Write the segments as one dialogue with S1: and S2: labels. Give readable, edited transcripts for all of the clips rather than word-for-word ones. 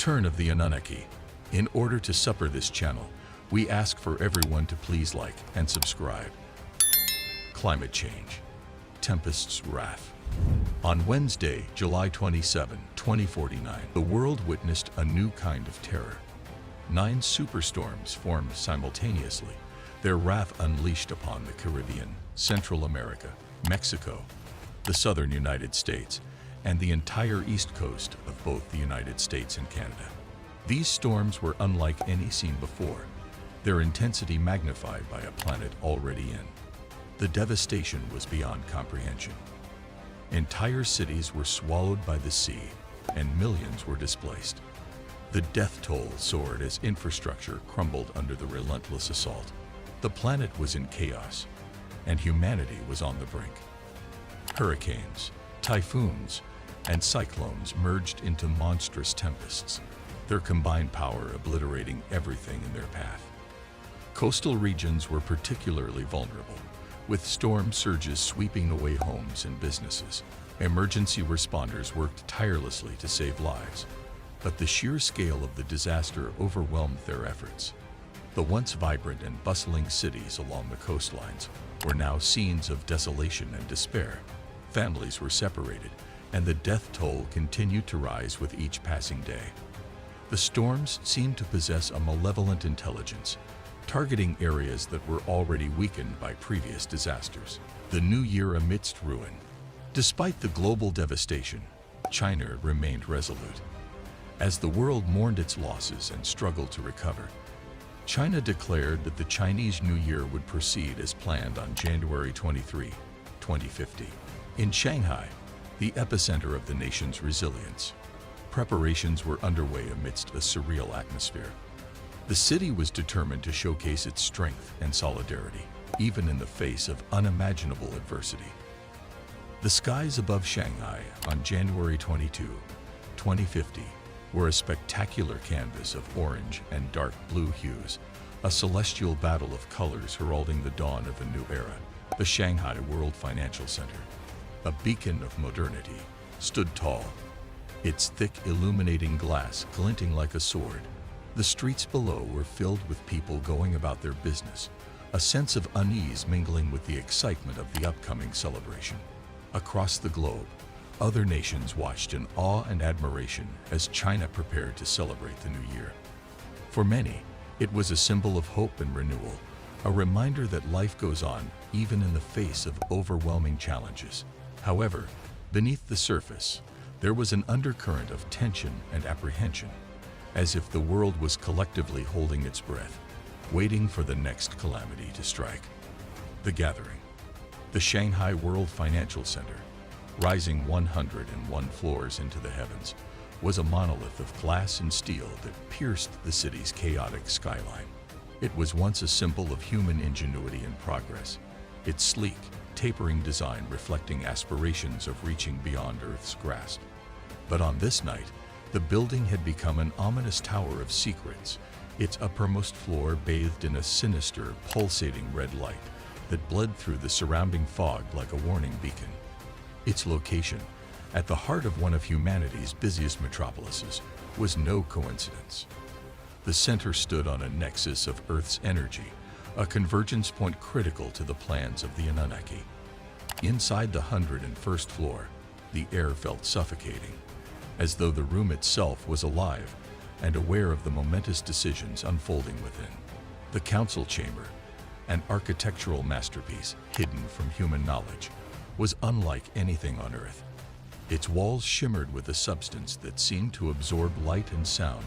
S1: Return of the Anunnaki. In order to supper this channel, we ask for everyone to please like and subscribe. Climate change. Tempest's wrath. On Wednesday, July 27, 2049, the world witnessed a new kind of terror. 9 superstorms formed simultaneously, their wrath unleashed upon the Caribbean, Central America, Mexico, the southern United States, and the entire east coast of both the United States and Canada. These storms were unlike any seen before, their intensity magnified by a planet already in. The devastation was beyond comprehension. Entire cities were swallowed by the sea, and millions were displaced. The death toll soared as infrastructure crumbled under the relentless assault. The planet was in chaos, and humanity was on the brink. Hurricanes, typhoons, and cyclones merged into monstrous tempests, their combined power obliterating everything in their path. Coastal regions were particularly vulnerable, with storm surges sweeping away homes and businesses. Emergency responders worked tirelessly to save lives, but the sheer scale of the disaster overwhelmed their efforts. The once vibrant and bustling cities along the coastlines were now scenes of desolation and despair. Families were separated, and the death toll continued to rise with each passing day. The storms seemed to possess a malevolent intelligence, targeting areas that were already weakened by previous disasters. The new year amidst ruin. Despite the global devastation, China remained resolute. As the world mourned its losses and struggled to recover, China declared that the Chinese New Year would proceed as planned on January 23, 2050. In Shanghai, the epicenter of the nation's resilience, preparations were underway amidst a surreal atmosphere. The city was determined to showcase its strength and solidarity, even in the face of unimaginable adversity. The skies above Shanghai on January 22, 2050, were a spectacular canvas of orange and dark blue hues, a celestial battle of colors heralding the dawn of a new era. The Shanghai World Financial Center, a beacon of modernity, stood tall, its thick illuminating glass glinting like a sword. The streets below were filled with people going about their business, a sense of unease mingling with the excitement of the upcoming celebration. Across the globe, other nations watched in awe and admiration as China prepared to celebrate the new year. For many, it was a symbol of hope and renewal, a reminder that life goes on even in the face of overwhelming challenges. However, beneath the surface, there was an undercurrent of tension and apprehension, as if the world was collectively holding its breath, waiting for the next calamity to strike. The gathering. The Shanghai World Financial Center, rising 101 floors into the heavens, was a monolith of glass and steel that pierced the city's chaotic skyline. It was once a symbol of human ingenuity and progress, its sleek, tapering design reflecting aspirations of reaching beyond Earth's grasp. But on this night, the building had become an ominous tower of secrets, its uppermost floor bathed in a sinister, pulsating red light that bled through the surrounding fog like a warning beacon. Its location, at the heart of one of humanity's busiest metropolises, was no coincidence. The center stood on a nexus of Earth's energy, a convergence point critical to the plans of the Anunnaki. Inside the 101st floor, the air felt suffocating, as though the room itself was alive and aware of the momentous decisions unfolding within. The council chamber, an architectural masterpiece hidden from human knowledge, was unlike anything on Earth. Its walls shimmered with a substance that seemed to absorb light and sound,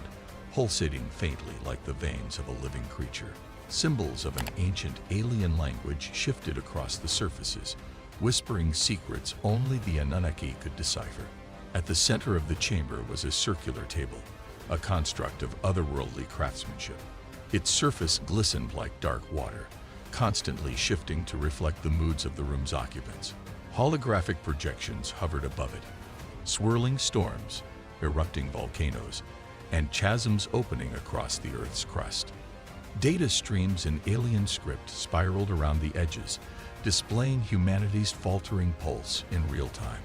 S1: pulsating faintly like the veins of a living creature. Symbols of an ancient alien language shifted across the surfaces, whispering secrets only the Anunnaki could decipher. At the center of the chamber was a circular table, a construct of otherworldly craftsmanship. Its surface glistened like dark water, constantly shifting to reflect the moods of the room's occupants. Holographic projections hovered above it, swirling storms, erupting volcanoes, and chasms opening across the Earth's crust. Data streams in alien script spiraled around the edges, displaying humanity's faltering pulse in real time.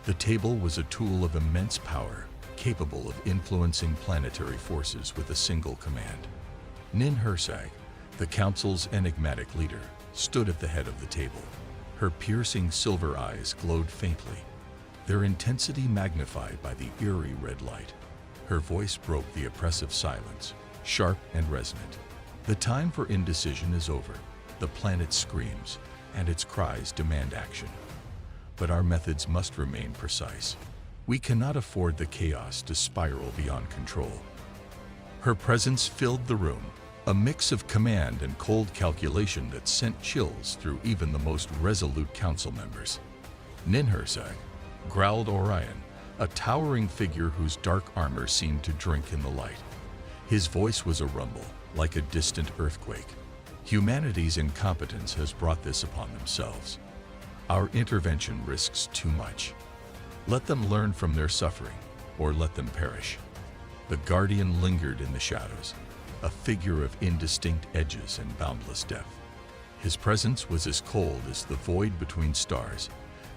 S1: The table was a tool of immense power, capable of influencing planetary forces with a single command. Nin Hersag, the Council's enigmatic leader, stood at the head of the table. Her piercing silver eyes glowed faintly, their intensity magnified by the eerie red light. Her voice broke the oppressive silence, sharp and resonant. The time for indecision is over. The planet screams, and its cries demand action. But our methods must remain precise. We cannot afford the chaos to spiral beyond control. Her presence filled the room, a mix of command and cold calculation that sent chills through even the most resolute council members. Ninhursag, growled Orion, a towering figure whose dark armor seemed to drink in the light. His voice was a rumble, like a distant earthquake. Humanity's incompetence has brought this upon themselves. Our intervention risks too much. Let them learn from their suffering, or let them perish. The Guardian lingered in the shadows, a figure of indistinct edges and boundless depth. His presence was as cold as the void between stars,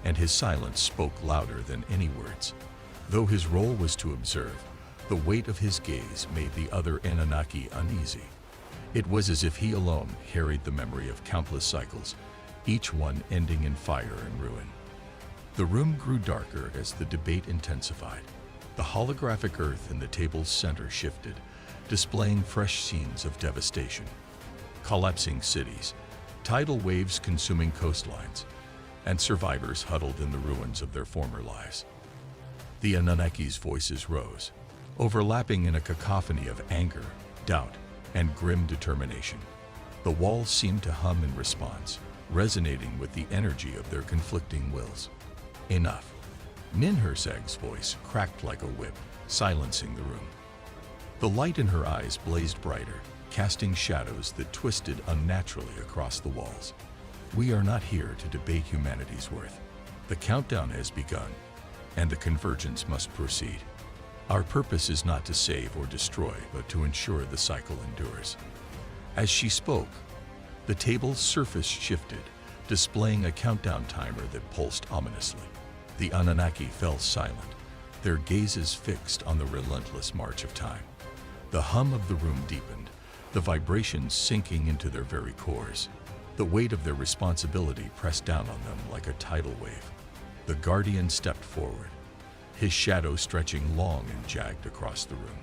S1: and his silence spoke louder than any words. Though his role was to observe, the weight of his gaze made the other Anunnaki uneasy. It was as if he alone carried the memory of countless cycles, each one ending in fire and ruin. The room grew darker as the debate intensified. The holographic earth in the table's center shifted, displaying fresh scenes of devastation. Collapsing cities, tidal waves consuming coastlines, and survivors huddled in the ruins of their former lives. The Anunnaki's voices rose, overlapping in a cacophony of anger, doubt, and grim determination. The walls seemed to hum in response, resonating with the energy of their conflicting wills. Enough. Ninhursag's voice cracked like a whip, silencing the room. The light in her eyes blazed brighter, casting shadows that twisted unnaturally across the walls. We are not here to debate humanity's worth. The countdown has begun, and the convergence must proceed. Our purpose is not to save or destroy, but to ensure the cycle endures. As she spoke, the table's surface shifted, displaying a countdown timer that pulsed ominously. The Anunnaki fell silent, their gazes fixed on the relentless march of time. The hum of the room deepened, the vibrations sinking into their very cores. The weight of their responsibility pressed down on them like a tidal wave. The Guardian stepped forward, his shadow stretching long and jagged across the room.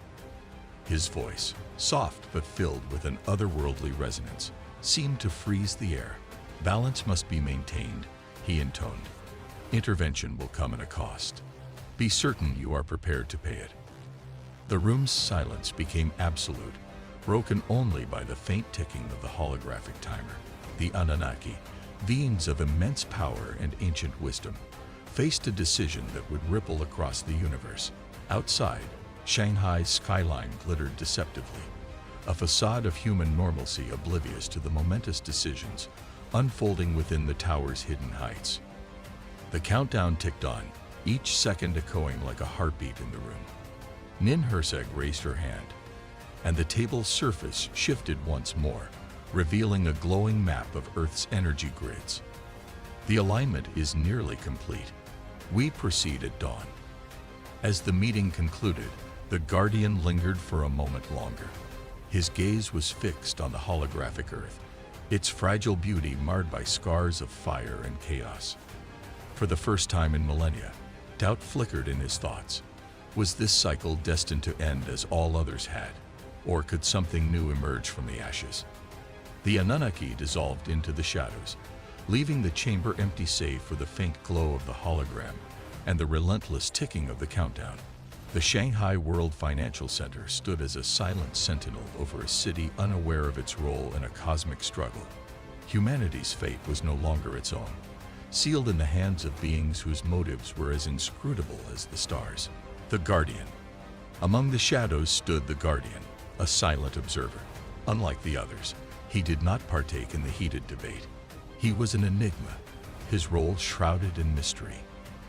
S1: His voice, soft but filled with an otherworldly resonance, seemed to freeze the air. Balance must be maintained, he intoned. Intervention will come at a cost. Be certain you are prepared to pay it. The room's silence became absolute, broken only by the faint ticking of the holographic timer. The Anunnaki, beings of immense power and ancient wisdom, faced a decision that would ripple across the universe. Outside, Shanghai's skyline glittered deceptively, a facade of human normalcy oblivious to the momentous decisions unfolding within the tower's hidden heights. The countdown ticked on, each second echoing like a heartbeat in the room. Ninhursag raised her hand, and the table's surface shifted once more, revealing a glowing map of Earth's energy grids. The alignment is nearly complete. We proceed at dawn. As the meeting concluded, the Guardian lingered for a moment longer. His gaze was fixed on the holographic Earth, its fragile beauty marred by scars of fire and chaos. For the first time in millennia, doubt flickered in his thoughts. Was this cycle destined to end as all others had, or could something new emerge from the ashes? The Anunnaki dissolved into the shadows, leaving the chamber empty save for the faint glow of the hologram and the relentless ticking of the countdown. The Shanghai World Financial Center stood as a silent sentinel over a city unaware of its role in a cosmic struggle. Humanity's fate was no longer its own, sealed in the hands of beings whose motives were as inscrutable as the stars. The Guardian. Among the shadows stood the Guardian, a silent observer. Unlike the others, he did not partake in the heated debate. He was an enigma, his role shrouded in mystery.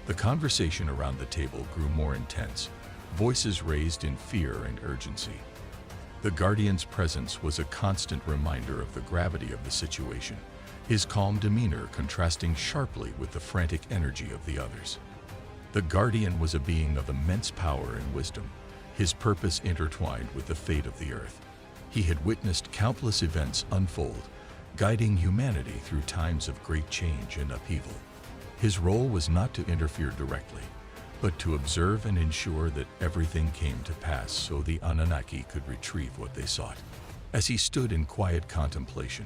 S1: The conversation around the table grew more intense, voices raised in fear and urgency. The Guardian's presence was a constant reminder of the gravity of the situation, his calm demeanor contrasting sharply with the frantic energy of the others. The Guardian was a being of immense power and wisdom, his purpose intertwined with the fate of the Earth. He had witnessed countless events unfold, guiding humanity through times of great change and upheaval. His role was not to interfere directly, but to observe and ensure that everything came to pass so the Anunnaki could retrieve what they sought. As he stood in quiet contemplation,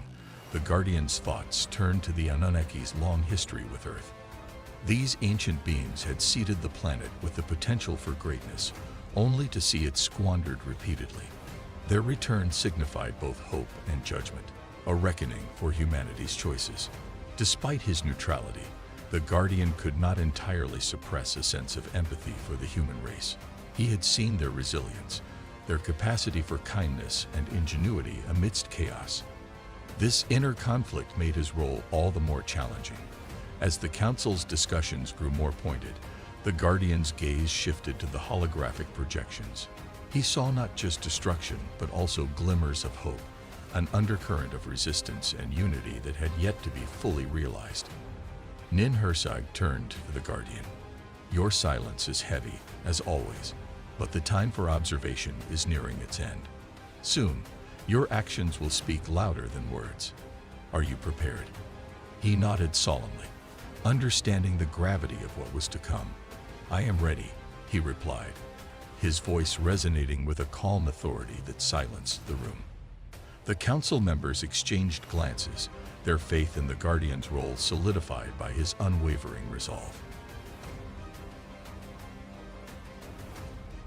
S1: the Guardian's thoughts turned to the Anunnaki's long history with Earth. These ancient beings had seeded the planet with the potential for greatness, only to see it squandered repeatedly. Their return signified both hope and judgment, a reckoning for humanity's choices. Despite his neutrality, the Guardian could not entirely suppress a sense of empathy for the human race. He had seen their resilience, their capacity for kindness and ingenuity amidst chaos. This inner conflict made his role all the more challenging. As the Council's discussions grew more pointed, the Guardian's gaze shifted to the holographic projections. He saw not just destruction, but also glimmers of hope, an undercurrent of resistance and unity that had yet to be fully realized. Nin Hersag turned to the Guardian. Your silence is heavy, as always, but the time for observation is nearing its end. Soon, your actions will speak louder than words. Are you prepared? He nodded solemnly, understanding the gravity of what was to come. I am ready, he replied, his voice resonating with a calm authority that silenced the room. The council members exchanged glances, their faith in the Guardian's role solidified by his unwavering resolve.